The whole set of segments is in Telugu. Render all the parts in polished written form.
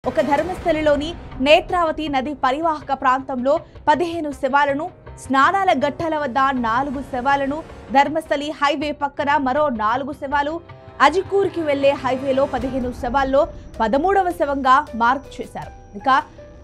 ఒక ధర్మస్థలిలోని నేత్రావతి నది పరివాహక ప్రాంతంలో 15 శవాలను, స్నానాల గట్టాల వద్ద 4 శవాలను, ధర్మస్థలి హైవే పక్కన మరో 4 శవాలు, అజికూర్కి వెళ్లే హైవేలో 15 శవాల్లో 13వ శవంగా మార్క్ చేశారు. ఇక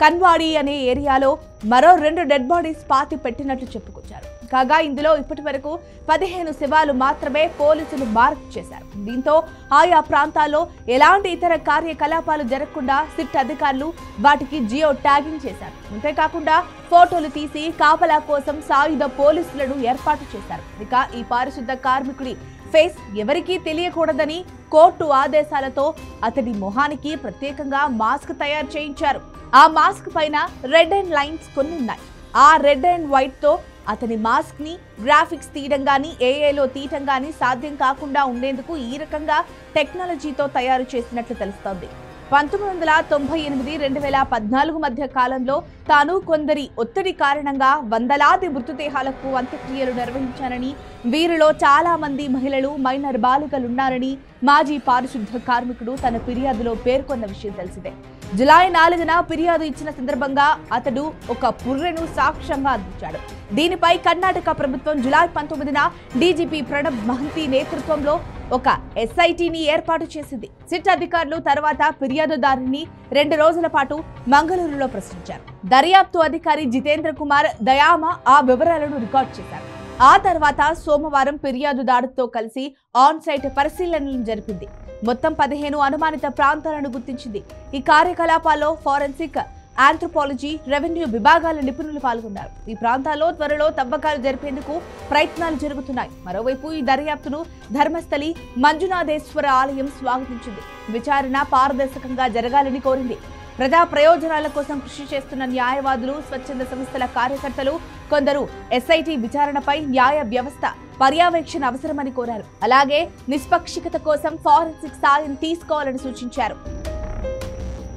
కన్వాడి అనే ఏరియాలో మరో 2 డెడ్ బాడీస్ పాతి పెట్టినట్లు చెప్పుకొచ్చారు. కాగా ఇందులో ఇప్పటి వరకు 15 శవాలు మాత్రమే పోలీసులు మార్క్ చేశారు. దీంతో ఆయా ప్రాంతాల్లో ఎలాంటి ఇతర కార్యకలాపాలు జరగకుండా సిట్ అధికారులు వాటికి జియో ట్యాగింగ్ చేశారు. అంతేకాకుండా ఫోటోలు తీసి కాపలా కోసం సాయుధ పోలీసులను ఏర్పాటు చేశారు. ఇక ఈ పారిశుద్ధ కార్మికుడి ఫేస్ ఎవరికీ తెలియకూడదని కోర్టు ఆదేశాలతో అతడి మొహానికి ప్రత్యేకంగా మాస్క్ తయారు చేయించారు. ఆ మాస్క్ పైన రెడ్ అండ్ లైన్స్ కొన్ని ఉన్నాయి. ఆ రెడ్ అండ్ వైట్ తో అతని మాస్క్ ని గ్రాఫిక్స్ తీయడం గానీ ఏఐలో తీయటం గానీ సాధ్యం కాకుండా ఉండేందుకు ఈ రకంగా టెక్నాలజీతో తయారు చేసినట్లు తెలుస్తోంది. 1998-2014 మధ్య కాలంలో తాను కొందరి ఒత్తిడి కారణంగా వందలాది మృతదేహాలకు అంత్యక్రియలు నిర్వహించానని, వీరిలో చాలా మంది మహిళలు, మైనర్ బాలికలున్నారని మాజీ పారిశుద్ధ కార్మికుడు తన ఫిర్యాదులో పేర్కొన్న విషయం తెలిసిందే. జులై 4న ఫిర్యాదు ఇచ్చిన సందర్భంగా అతడు ఒక పుర్రెను సాక్ష్యంగా అందించాడు. దీనిపై కర్ణాటక ప్రభుత్వం జులై 19న డీజీపీ ప్రణబ్ మహంతి నేతృత్వంలో ఒక ఎస్ఐటీని ఏర్పాటు చేసింది. సిట్ అధికారులు తర్వాత ఫిర్యాదుదారుని 2 రోజుల పాటు మంగళూరులో ప్రశ్నించారు. దర్యాప్తు అధికారి జితేంద్ర కుమార్ దయామ ఆ వివరాలను రికార్డు చేశారు. ఆ తర్వాత సోమవారం ఫిర్యాదుదారుతో కలిసి ఆన్ సైట్ పరిశీలనలు జరిపింది. మొత్తం 15 అనుమానిత ప్రాంతాలను గుర్తించింది. ఈ కార్యకలాపాల్లో ఫోరెన్సిక్, ఆంథ్రోపాలజీ, రెవెన్యూ విభాగాల నిపుణులు పాల్గొన్నారు. ఈ ప్రాంతాల్లో త్వరలో తవ్వకాలు జరిపేందుకు ప్రయత్నాలు జరుగుతున్నాయి. మరోవైపు ఈ దర్యాప్తును ధర్మస్థలి మంజునాథేశ్వర ఆలయం స్వాగతించింది. విచారణ పారదర్శకంగా జరగాలని కోరింది. ప్రజా ప్రయోజనాల కోసం కృషి చేస్తున్న న్యాయవాదులు, స్వచ్ఛంద సంస్థల కార్యకర్తలు కొందరు ఎస్ఐటీ విచారణపై న్యాయ వ్యవస్థ పర్యవేక్షణ అవసరమని కోరారు. అలాగే నిష్పక్షికత కోసం ఫోరెన్సిక్ సాయం తీసుకోవాలని సూచించారు.